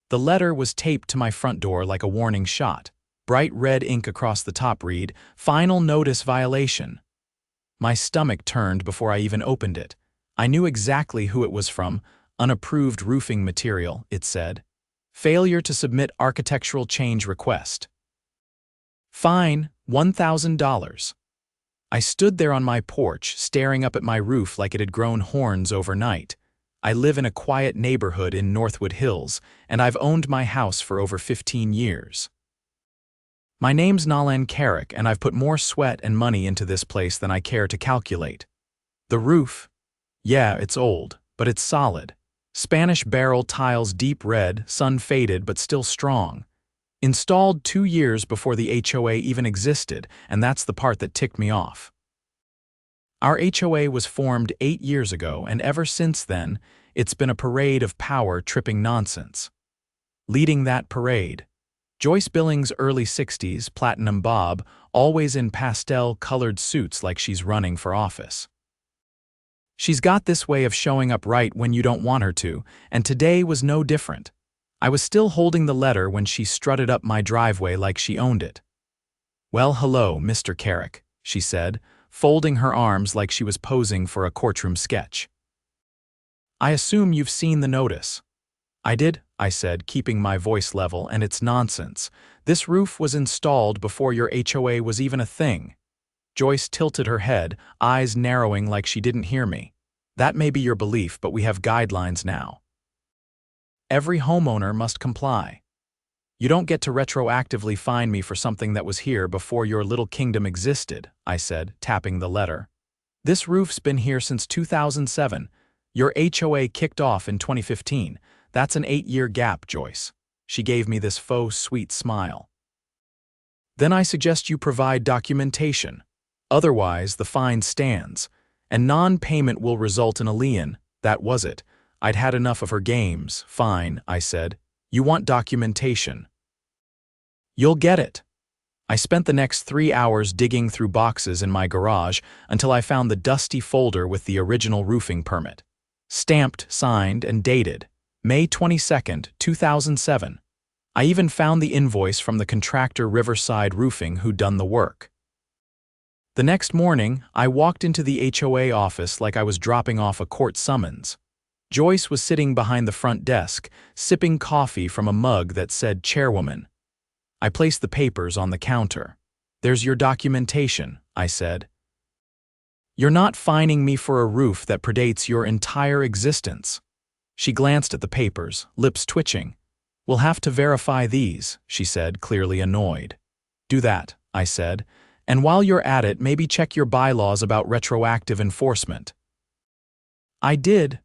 The letter was taped to my front door like a warning shot. Bright red ink across the top read, "Final notice violation." My stomach turned before I even opened it. I knew exactly who it was from. Unapproved roofing material, it said. Failure to submit architectural change request. Fine, $1,000. I stood there on my porch, staring up at my roof like it had grown horns overnight. I live in a quiet neighborhood in Northwood Hills, and I've owned my house for over 15 years. My name's Nolan Carrick, and I've put more sweat and money into this place than I care to calculate. The roof? Yeah, it's old, but it's solid. Spanish barrel tiles, deep red, sun-faded but still strong. Installed 2 years before the HOA even existed, and that's the part that ticked me off. Our HOA was formed 8 years ago, and ever since then, it's been a parade of power-tripping nonsense. Leading that parade, Joyce Billings' early 60s, platinum bob, always in pastel-colored suits like she's running for office. She's got this way of showing up right when you don't want her to, and today was no different. I was still holding the letter when she strutted up my driveway like she owned it. "Well, hello, Mr. Carrick," she said, folding her arms like she was posing for a courtroom sketch. "I assume you've seen the notice." "I did," I said, keeping my voice level, "and it's nonsense. This roof was installed before your HOA was even a thing." Joyce tilted her head, eyes narrowing like she didn't hear me. "That may be your belief, but we have guidelines now. Every homeowner must comply. You don't get to retroactively fine me for something that was here before your little kingdom existed," I said, tapping the letter. "This roof's been here since 2007. Your HOA kicked off in 2015. That's an 8-year gap, Joyce." She gave me this faux sweet smile. "Then I suggest you provide documentation. Otherwise, the fine stands, and non-payment will result in a lien." That was it. I'd had enough of her games. "Fine," I said. "You want documentation. You'll get it." I spent the next 3 hours digging through boxes in my garage until I found the dusty folder with the original roofing permit. Stamped, signed, and dated, May 22nd, 2007. I even found the invoice from the contractor Riverside Roofing who'd done the work. The next morning, I walked into the HOA office like I was dropping off a court summons. Joyce was sitting behind the front desk, sipping coffee from a mug that said Chairwoman. I placed the papers on the counter. "There's your documentation," I said. "You're not fining me for a roof that predates your entire existence." She glanced at the papers, lips twitching. "We'll have to verify these," she said, clearly annoyed. "Do that," I said, "and while you're at it, maybe check your bylaws about retroactive enforcement." I did.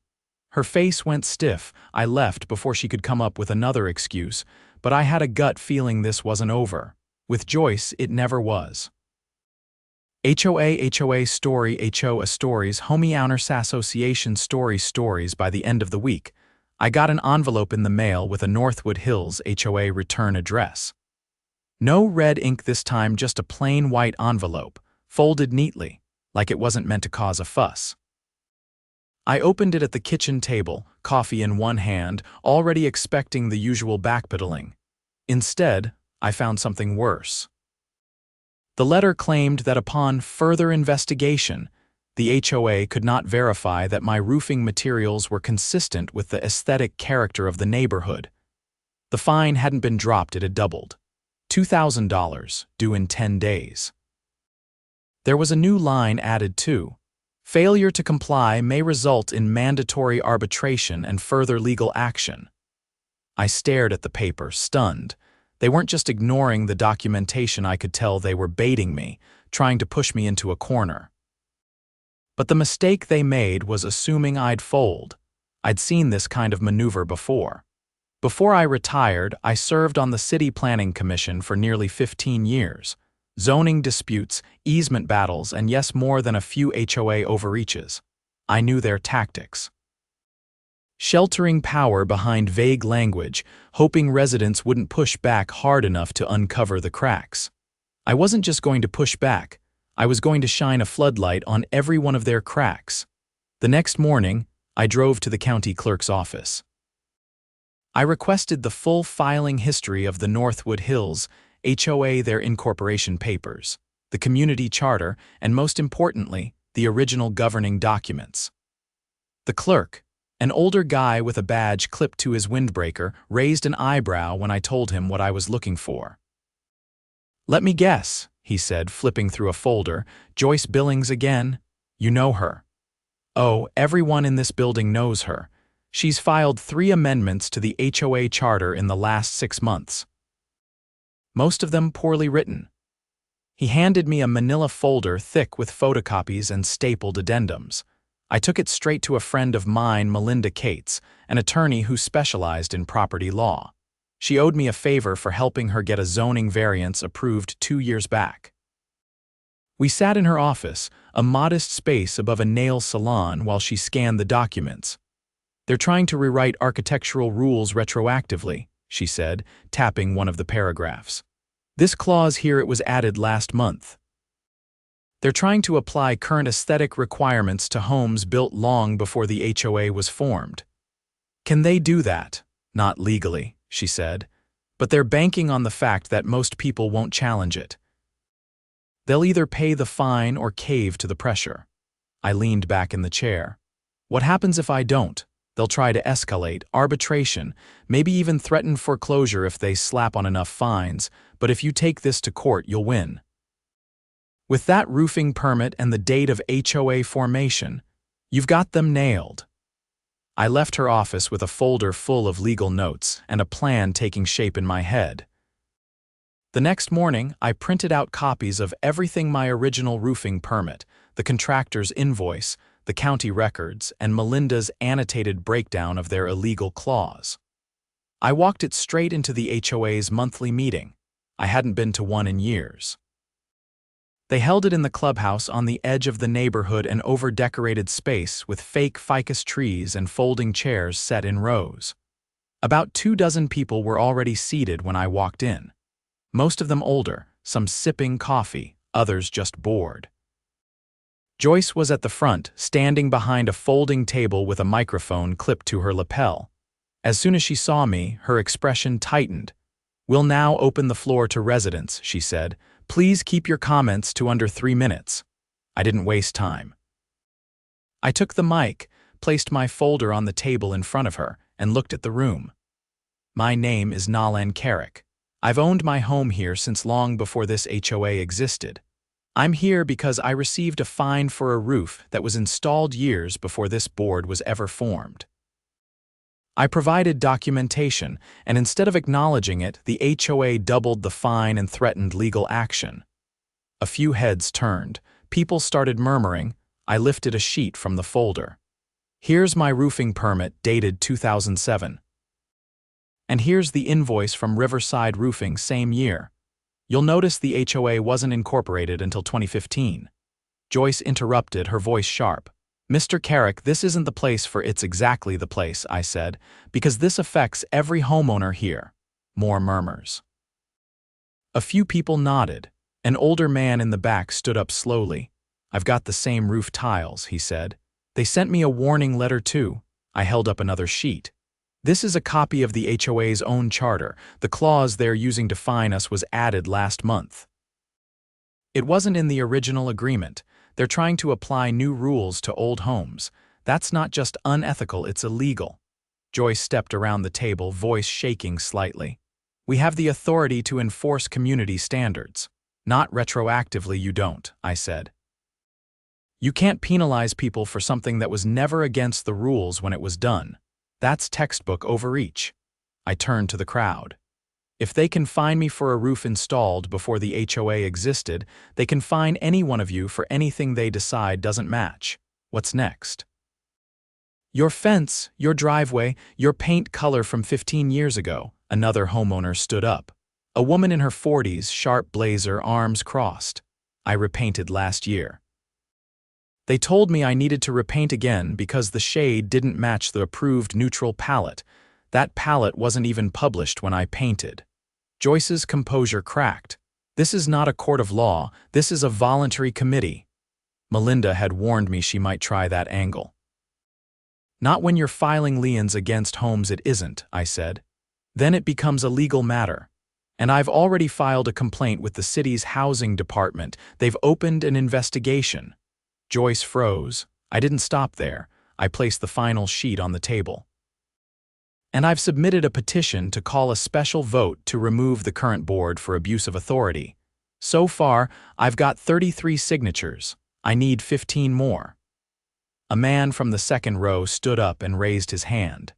Her face went stiff. I left before she could come up with another excuse, but I had a gut feeling this wasn't over. With Joyce, it never was. HOA story HOA stories Homeowners Association stories by the end of the week. I got an envelope in the mail with a Northwood Hills HOA return address. No red ink this time, just a plain white envelope, folded neatly, like it wasn't meant to cause a fuss. I opened it at the kitchen table, coffee in one hand, already expecting the usual backpedaling. Instead, I found something worse. The letter claimed that upon further investigation, the HOA could not verify that my roofing materials were consistent with the aesthetic character of the neighborhood. The fine hadn't been dropped, it had doubled. $2,000, due in 10 days. There was a new line added too. Failure to comply may result in mandatory arbitration and further legal action. I stared at the paper, stunned. They weren't just ignoring the documentation, I could tell they were baiting me, trying to push me into a corner. But the mistake they made was assuming I'd fold. I'd seen this kind of maneuver before. Before I retired, I served on the City Planning Commission for nearly 15 years. Zoning disputes, easement battles, and yes, more than a few HOA overreaches. I knew their tactics. Sheltering power behind vague language, hoping residents wouldn't push back hard enough to uncover the cracks. I wasn't just going to push back, I was going to shine a floodlight on every one of their cracks. The next morning, I drove to the county clerk's office. I requested the full filing history of the Northwood Hills, HOA, their incorporation papers, the community charter, and most importantly, the original governing documents. The clerk, an older guy with a badge clipped to his windbreaker, raised an eyebrow when I told him what I was looking for. "Let me guess," he said, flipping through a folder. "Joyce Billings again? You know her." "Oh, everyone in this building knows her. She's filed 3 amendments to the HOA charter in the last 6 months. Most of them poorly written." He handed me a manila folder thick with photocopies and stapled addendums. I took it straight to a friend of mine, Melinda Cates, an attorney who specialized in property law. She owed me a favor for helping her get a zoning variance approved 2 years back. We sat in her office, a modest space above a nail salon, while she scanned the documents. "They're trying to rewrite architectural rules retroactively," she said, tapping one of the paragraphs. "This clause here, it was added last month. They're trying to apply current aesthetic requirements to homes built long before the HOA was formed." "Can they do that?" "Not legally," she said, "but they're banking on the fact that most people won't challenge it. They'll either pay the fine or cave to the pressure." I leaned back in the chair. "What happens if I don't?" "They'll try to escalate, arbitration, maybe even threaten foreclosure if they slap on enough fines, but if you take this to court, you'll win. With that roofing permit and the date of HOA formation, you've got them nailed." I left her office with a folder full of legal notes and a plan taking shape in my head. The next morning, I printed out copies of everything: my original roofing permit, the contractor's invoice, the county records, and Melinda's annotated breakdown of their illegal clause. I walked it straight into the HOA's monthly meeting. I hadn't been to one in years. They held it in the clubhouse on the edge of the neighborhood, an over-decorated space with fake ficus trees and folding chairs set in rows. About 24 people were already seated when I walked in. Most of them older, some sipping coffee, others just bored. Joyce was at the front, standing behind a folding table with a microphone clipped to her lapel. As soon as she saw me, her expression tightened. "We'll now open the floor to residents," she said. "Please keep your comments to under 3 minutes." I didn't waste time. I took the mic, placed my folder on the table in front of her, and looked at the room. "My name is Nolan Carrick. I've owned my home here since long before this HOA existed. I'm here because I received a fine for a roof that was installed years before this board was ever formed. I provided documentation, and instead of acknowledging it, the HOA doubled the fine and threatened legal action." A few heads turned. People started murmuring. I lifted a sheet from the folder. "Here's my roofing permit dated 2007. And here's the invoice from Riverside Roofing, same year. You'll notice the HOA wasn't incorporated until 2015. Joyce interrupted, her voice sharp. "Mr. Carrick, this isn't the place for..." "It's exactly the place," I said, "because this affects every homeowner here." More murmurs. A few people nodded. An older man in the back stood up slowly. "I've got the same roof tiles," he said. "They sent me a warning letter too." I held up another sheet. "This is a copy of the HOA's own charter. The clause they're using to fine us was added last month. It wasn't in the original agreement. They're trying to apply new rules to old homes. That's not just unethical, it's illegal." Joyce stepped around the table, voice shaking slightly. "We have the authority to enforce community standards. Not retroactively, you don't," I said. "You can't penalize people for something that was never against the rules when it was done. That's textbook overreach." I turned to the crowd. "If they can fine me for a roof installed before the HOA existed, they can fine any one of you for anything they decide doesn't match. What's next? Your fence, your driveway, your paint color from 15 years ago." Another homeowner stood up. A woman in her 40s, sharp blazer, arms crossed. "I repainted last year. They told me I needed to repaint again because the shade didn't match the approved neutral palette. That palette wasn't even published when I painted." Joyce's composure cracked. "This is not a court of law. This is a voluntary committee." Melinda had warned me she might try that angle. Not when you're filing liens against homes it isn't, I said. Then it becomes a legal matter. And I've already filed a complaint with the city's housing department. They've opened an investigation. Joyce froze. I didn't stop there. I placed the final sheet on the table. And I've submitted a petition to call a special vote to remove the current board for abuse of authority. So far, I've got 33 signatures. I need 15 more. A man from the second row stood up and raised his hand.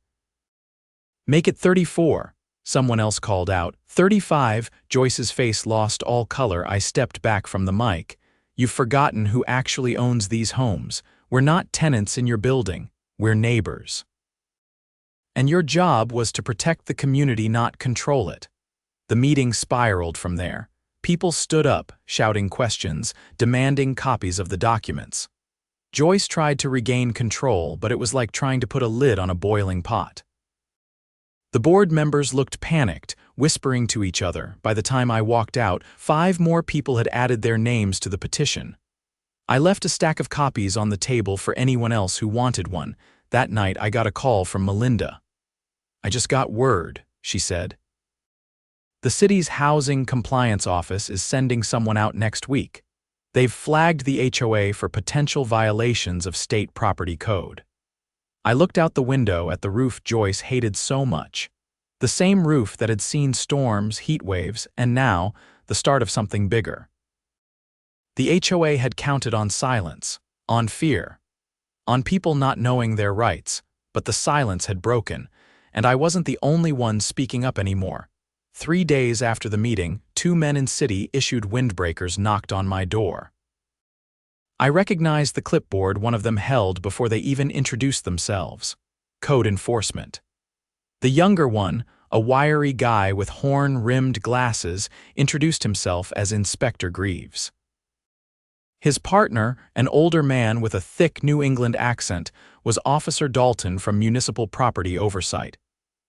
Make it 34, someone else called out. 35, Joyce's face lost all color. I stepped back from the mic. You've forgotten who actually owns these homes. We're not tenants in your building. We're neighbors. And your job was to protect the community, not control it. The meeting spiraled from there. People stood up, shouting questions, demanding copies of the documents. Joyce tried to regain control, but it was like trying to put a lid on a boiling pot. The board members looked panicked, whispering to each other. By the time I walked out, 5 more people had added their names to the petition. I left a stack of copies on the table for anyone else who wanted one. That night I got a call from Melinda. I just got word, she said. The city's housing compliance office is sending someone out next week. They've flagged the HOA for potential violations of state property code. I looked out the window at the roof Joyce hated so much. The same roof that had seen storms, heat waves, and now, the start of something bigger. The HOA had counted on silence, on fear, on people not knowing their rights, but the silence had broken, and I wasn't the only one speaking up anymore. 3 days after the meeting, 2 men in city-issued windbreakers knocked on my door. I recognized the clipboard one of them held before they even introduced themselves. Code enforcement. The younger one, a wiry guy with horn-rimmed glasses, introduced himself as Inspector Greaves. His partner, an older man with a thick New England accent, was Officer Dalton from Municipal Property Oversight.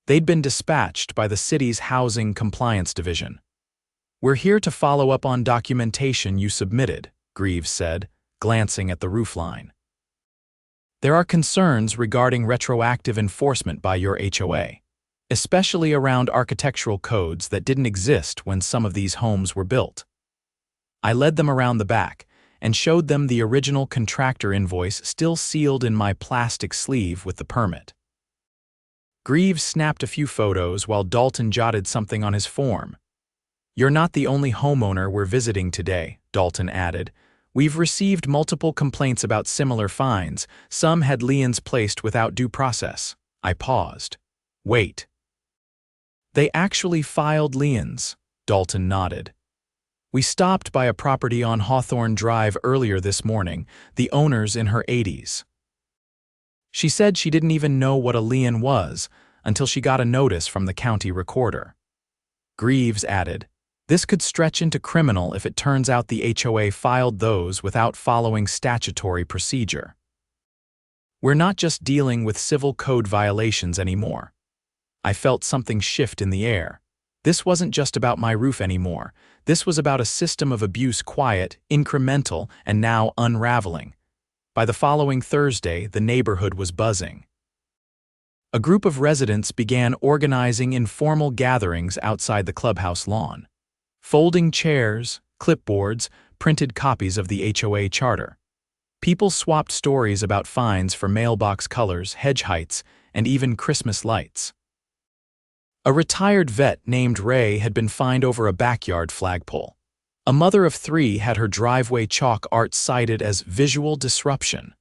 They'd been dispatched by the city's Housing Compliance Division. We're here to follow up on documentation you submitted, Greaves said, glancing at the roofline. There are concerns regarding retroactive enforcement by your HOA, especially around architectural codes that didn't exist when some of these homes were built. I led them around the back and showed them the original contractor invoice still sealed in my plastic sleeve with the permit. Greaves snapped a few photos while Dalton jotted something on his form. You're not the only homeowner we're visiting today, Dalton added. We've received multiple complaints about similar fines. Some had liens placed without due process. I paused. Wait. They actually filed liens, Dalton nodded. We stopped by a property on Hawthorne Drive earlier this morning, the owner's in her 80s. She said she didn't even know what a lien was until she got a notice from the county recorder. Greaves added, this could stretch into criminal if it turns out the HOA filed those without following statutory procedure. We're not just dealing with civil code violations anymore. I felt something shift in the air. This wasn't just about my roof anymore. This was about a system of abuse, quiet, incremental, and now unraveling. By the following Thursday, the neighborhood was buzzing. A group of residents began organizing informal gatherings outside the clubhouse lawn. Folding chairs, clipboards, printed copies of the HOA charter. People swapped stories about fines for mailbox colors, hedge heights, and even Christmas lights. A retired vet named Ray had been fined over a backyard flagpole. A mother of 3 had her driveway chalk art cited as visual disruption.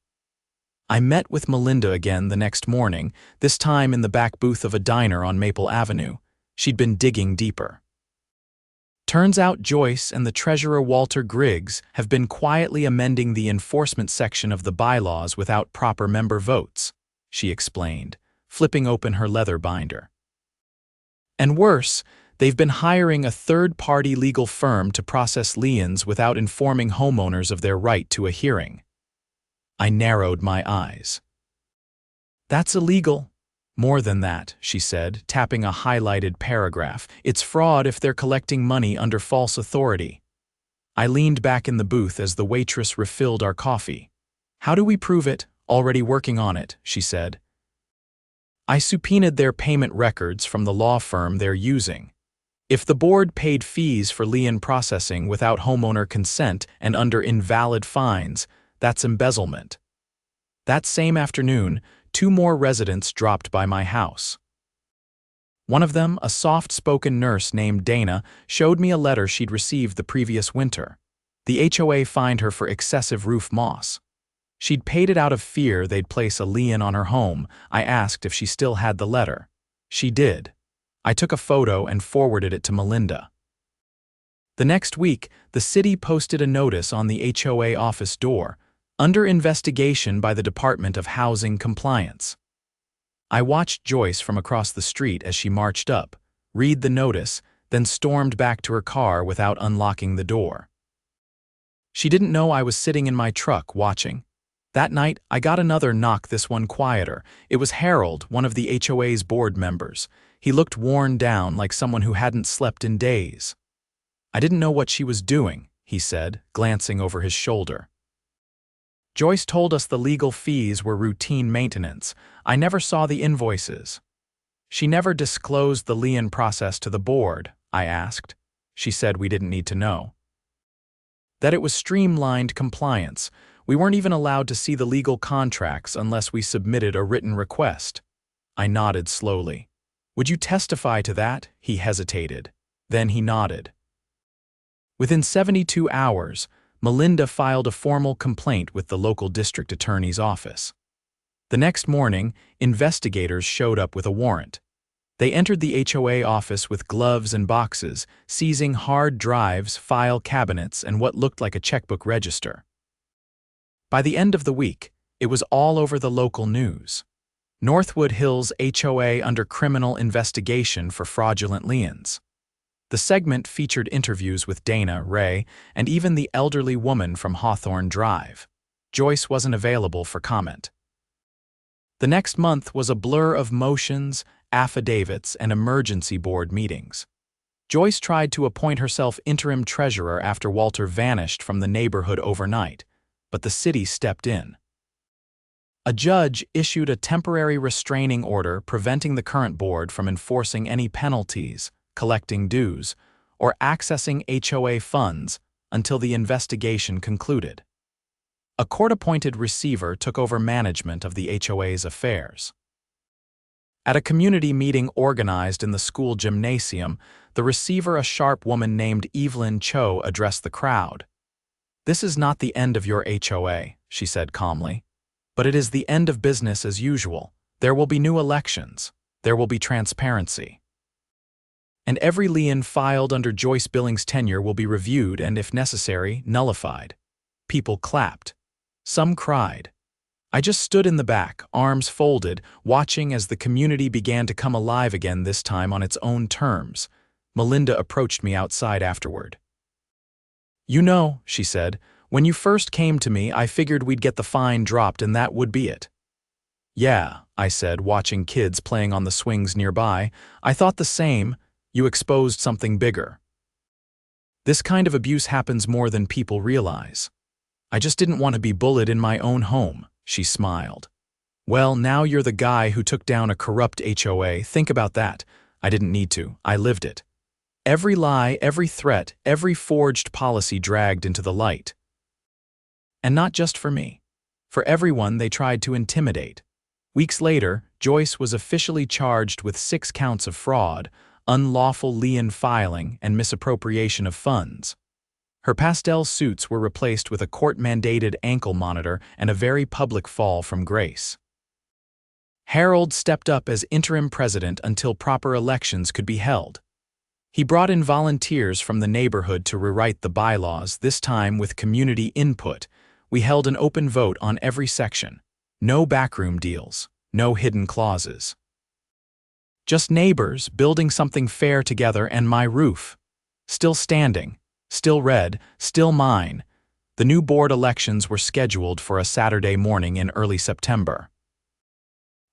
I met with Melinda again the next morning, this time in the back booth of a diner on Maple Avenue. She'd been digging deeper. Turns out Joyce and the treasurer Walter Griggs have been quietly amending the enforcement section of the bylaws without proper member votes, she explained, flipping open her leather binder. And worse, they've been hiring a third-party legal firm to process liens without informing homeowners of their right to a hearing. I narrowed my eyes. That's illegal. More than that, she said, tapping a highlighted paragraph. It's fraud if they're collecting money under false authority. I leaned back in the booth as the waitress refilled our coffee. How do we prove it? Already working on it, she said. I subpoenaed their payment records from the law firm they're using. If the board paid fees for lien processing without homeowner consent and under invalid fines, that's embezzlement. That same afternoon, 2 more residents dropped by my house. One of them, a soft-spoken nurse named Dana, showed me a letter she'd received the previous winter. The HOA fined her for excessive roof moss. She'd paid it out of fear they'd place a lien on her home. I asked if she still had the letter. She did. I took a photo and forwarded it to Melinda. The next week, the city posted a notice on the HOA office door, under investigation by the Department of Housing Compliance. I watched Joyce from across the street as she marched up, read the notice, then stormed back to her car without unlocking the door. She didn't know I was sitting in my truck watching. That night, I got another knock, this one quieter. It was Harold, one of the HOA's board members. He looked worn down, like someone who hadn't slept in days. "I didn't know what she was doing," he said, glancing over his shoulder. "Joyce told us the legal fees were routine maintenance. I never saw the invoices." "She never disclosed the lien process to the board," I asked. She said we didn't need to know. That it was streamlined compliance. We weren't even allowed to see the legal contracts unless we submitted a written request. I nodded slowly. "Would you testify to that?" He hesitated. Then he nodded. Within 72 hours, Melinda filed a formal complaint with the local district attorney's office. The next morning, investigators showed up with a warrant. They entered the HOA office with gloves and boxes, seizing hard drives, file cabinets, and what looked like a checkbook register. By the end of the week, it was all over the local news. Northwood Hills HOA under criminal investigation for fraudulent liens. The segment featured interviews with Dana, Ray, and even the elderly woman from Hawthorne Drive. Joyce wasn't available for comment. The next month was a blur of motions, affidavits, and emergency board meetings. Joyce tried to appoint herself interim treasurer after Walter vanished from the neighborhood overnight, but the city stepped in. A judge issued a temporary restraining order preventing the current board from enforcing any penalties, collecting dues, or accessing HOA funds until the investigation concluded. A court-appointed receiver took over management of the HOA's affairs. At a community meeting organized in the school gymnasium, the receiver, a sharp woman named Evelyn Cho, addressed the crowd. "This is not the end of your HOA," she said calmly, "but it is the end of business as usual. There will be new elections. There will be transparency. And every lien filed under Joyce Billings' tenure will be reviewed and, if necessary, nullified." People clapped. Some cried. I just stood in the back, arms folded, watching as the community began to come alive again, this time on its own terms. Melinda approached me outside afterward. "You know," she said, "when you first came to me, I figured we'd get the fine dropped and that would be it." "Yeah," I said, watching kids playing on the swings nearby. "I thought the same. You exposed something bigger. This kind of abuse happens more than people realize. I just didn't want to be bullied in my own home," she smiled. "Well, now you're the guy who took down a corrupt HOA. Think about that. I didn't need to. I lived it. Every lie, every threat, every forged policy dragged into the light. And not just for me. For everyone they tried to intimidate." Weeks later, Joyce was officially charged with 6 counts of fraud, unlawful lien filing, and misappropriation of funds. Her pastel suits were replaced with a court-mandated ankle monitor and a very public fall from grace. Harold stepped up as interim president until proper elections could be held. He brought in volunteers from the neighborhood to rewrite the bylaws, this time with community input. We held an open vote on every section. No backroom deals, no hidden clauses. Just neighbors building something fair together, and my roof. Still standing, still red, still mine. The new board elections were scheduled for a Saturday morning in early September.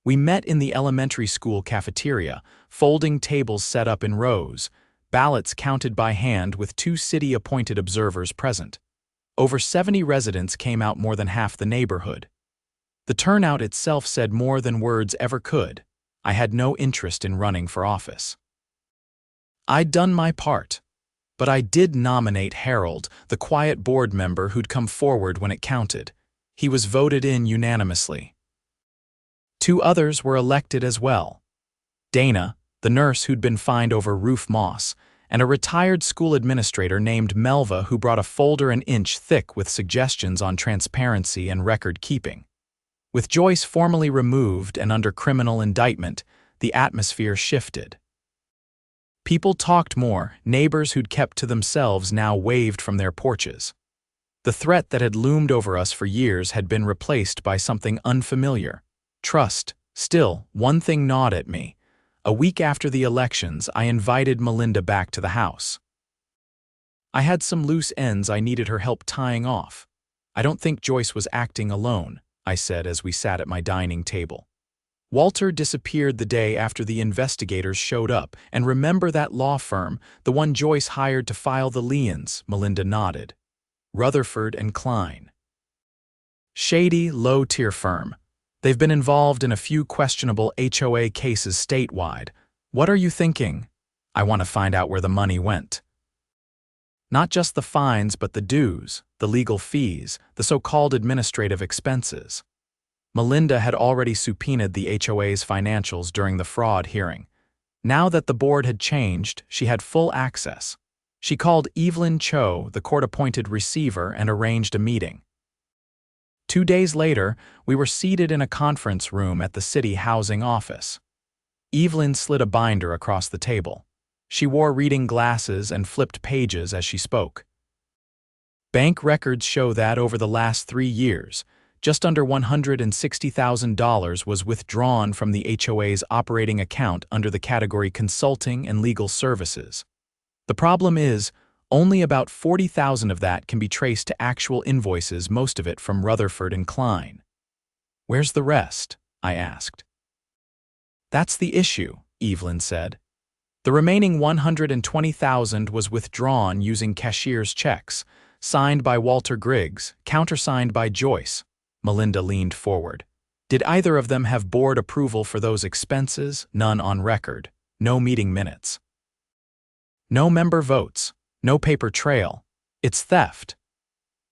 We met in the elementary school cafeteria, folding tables set up in rows, ballots counted by hand with 2 city-appointed observers present. Over 70 residents came out, more than half the neighborhood. The turnout itself said more than words ever could. I had no interest in running for office. I'd done my part, but I did nominate Harold, the quiet board member who'd come forward when it counted. He was voted in unanimously. 2 others were elected as well. Dana, the nurse who'd been fined over roof moss, and a retired school administrator named Melva who brought a folder an inch thick with suggestions on transparency and record keeping. With Joyce formally removed and under criminal indictment, the atmosphere shifted. People talked more, neighbors who'd kept to themselves now waved from their porches. The threat that had loomed over us for years had been replaced by something unfamiliar. Trust. Still, one thing gnawed at me. A week after the elections, I invited Melinda back to the house. I had some loose ends I needed her help tying off. I don't think Joyce was acting alone, I said as we sat at my dining table. Walter disappeared the day after the investigators showed up, and remember that law firm, the one Joyce hired to file the liens, Melinda nodded. Rutherford and Klein. Shady, low-tier firm. They've been involved in a few questionable HOA cases statewide. What are you thinking? I want to find out where the money went. Not just the fines, but the dues, the legal fees, the so-called administrative expenses. Melinda had already subpoenaed the HOA's financials during the fraud hearing. Now that the board had changed, she had full access. She called Evelyn Cho, the court-appointed receiver, and arranged a meeting. 2 days later, we were seated in a conference room at the city housing office. Evelyn slid a binder across the table. She wore reading glasses and flipped pages as she spoke. Bank records show that over the last 3 years, just under $160,000 was withdrawn from the HOA's operating account under the category Consulting and Legal Services. The problem is, only about $40,000 of that can be traced to actual invoices, most of it from Rutherford and Klein. Where's the rest? I asked. That's the issue, Evelyn said. The remaining $120,000 was withdrawn using cashier's checks, signed by Walter Griggs, countersigned by Joyce. Melinda leaned forward. Did either of them have board approval for those expenses? None on record. No meeting minutes. No member votes. No paper trail. It's theft.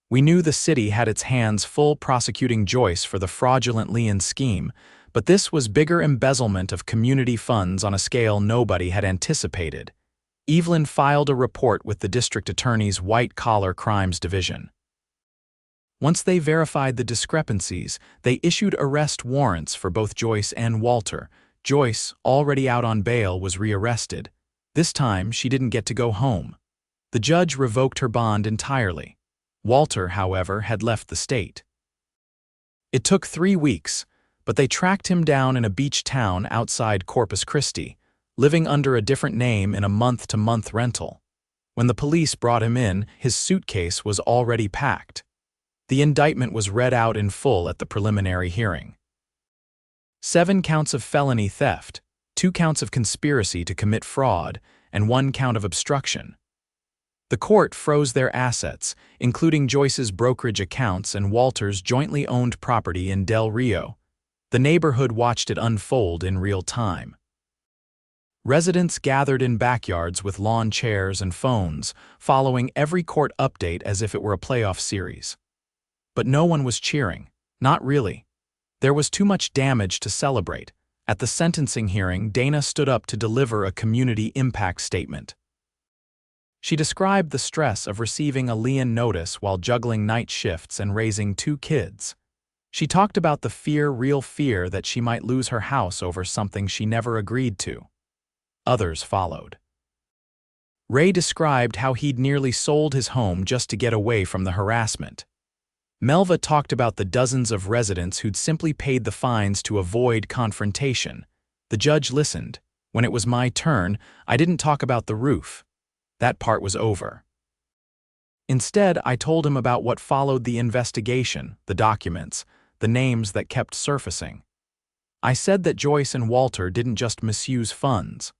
We knew the city had its hands full prosecuting Joyce for the fraudulent lien scheme, but this was bigger embezzlement of community funds on a scale nobody had anticipated. Evelyn filed a report with the district attorney's white-collar crimes division. Once they verified the discrepancies, they issued arrest warrants for both Joyce and Walter. Joyce, already out on bail, was rearrested. This time, she didn't get to go home. The judge revoked her bond entirely. Walter, however, had left the state. It took 3 weeks, but they tracked him down in a beach town outside Corpus Christi, living under a different name in a month-to-month rental. When the police brought him in, his suitcase was already packed. The indictment was read out in full at the preliminary hearing. 7 counts of felony theft, 2 counts of conspiracy to commit fraud, and 1 count of obstruction. The court froze their assets, including Joyce's brokerage accounts and Walter's jointly owned property in Del Rio. The neighborhood watched it unfold in real time. Residents gathered in backyards with lawn chairs and phones, following every court update as if it were a playoff series. But no one was cheering. Not really. There was too much damage to celebrate. At the sentencing hearing, Dana stood up to deliver a community impact statement. She described the stress of receiving a lien notice while juggling night shifts and raising 2 kids. She talked about the real fear that she might lose her house over something she never agreed to. Others followed. Ray described how he'd nearly sold his home just to get away from the harassment. Melva talked about the dozens of residents who'd simply paid the fines to avoid confrontation. The judge listened. When it was my turn, I didn't talk about the roof. That part was over. Instead, I told him about what followed the investigation, the documents, the names that kept surfacing. I said that Joyce and Walter didn't just misuse funds.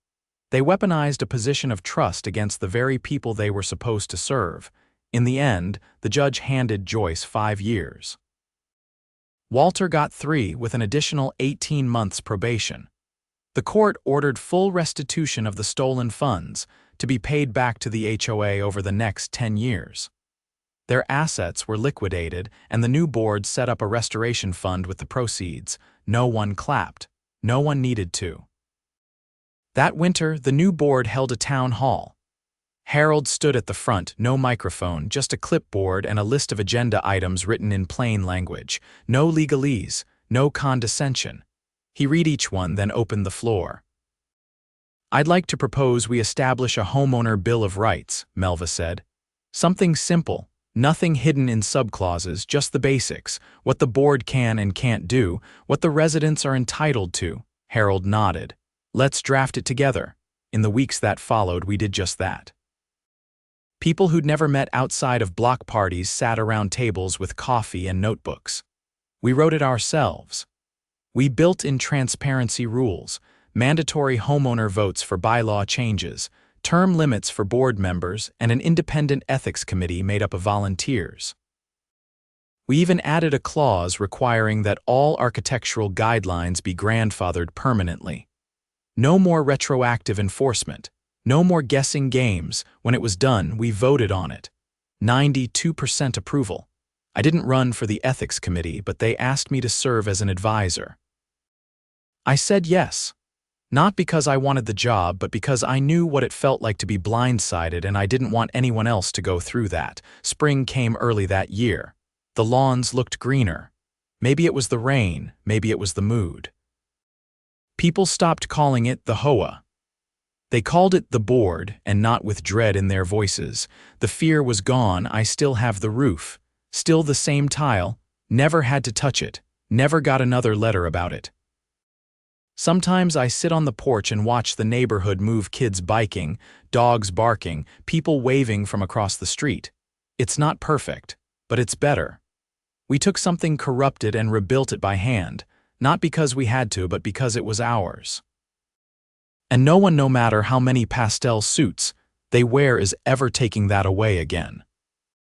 They weaponized a position of trust against the very people they were supposed to serve. In the end, the judge handed Joyce 5 years. Walter got 3 with an additional 18 months probation. The court ordered full restitution of the stolen funds to be paid back to the HOA over the next 10 years. Their assets were liquidated, and the new board set up a restoration fund with the proceeds. No one clapped. No one needed to. That winter, the new board held a town hall. Harold stood at the front, no microphone, just a clipboard and a list of agenda items written in plain language. No legalese, no condescension. He read each one, then opened the floor. "I'd like to propose we establish a homeowner bill of rights," Melva said. "Something simple, nothing hidden in subclauses, just the basics, what the board can and can't do, what the residents are entitled to." Harold nodded. "Let's draft it together." In the weeks that followed, we did just that. People who'd never met outside of block parties sat around tables with coffee and notebooks. We wrote it ourselves. We built in transparency rules, mandatory homeowner votes for bylaw changes, term limits for board members, and an independent ethics committee made up of volunteers. We even added a clause requiring that all architectural guidelines be grandfathered permanently. No more retroactive enforcement. No more guessing games. When it was done, we voted on it. 92% approval. I didn't run for the ethics committee, but they asked me to serve as an advisor. I said yes. Not because I wanted the job, but because I knew what it felt like to be blindsided, and I didn't want anyone else to go through that. Spring came early that year. The lawns looked greener. Maybe it was the rain, maybe it was the mood. People stopped calling it the HOA. They called it the board, and not with dread in their voices. The fear was gone. I still have the roof. Still the same tile. Never had to touch it. Never got another letter about it. Sometimes I sit on the porch and watch the neighborhood move, kids biking, dogs barking, people waving from across the street. It's not perfect, but it's better. We took something corrupted and rebuilt it by hand, not because we had to, but because it was ours. And no one, no matter how many pastel suits they wear, is ever taking that away again.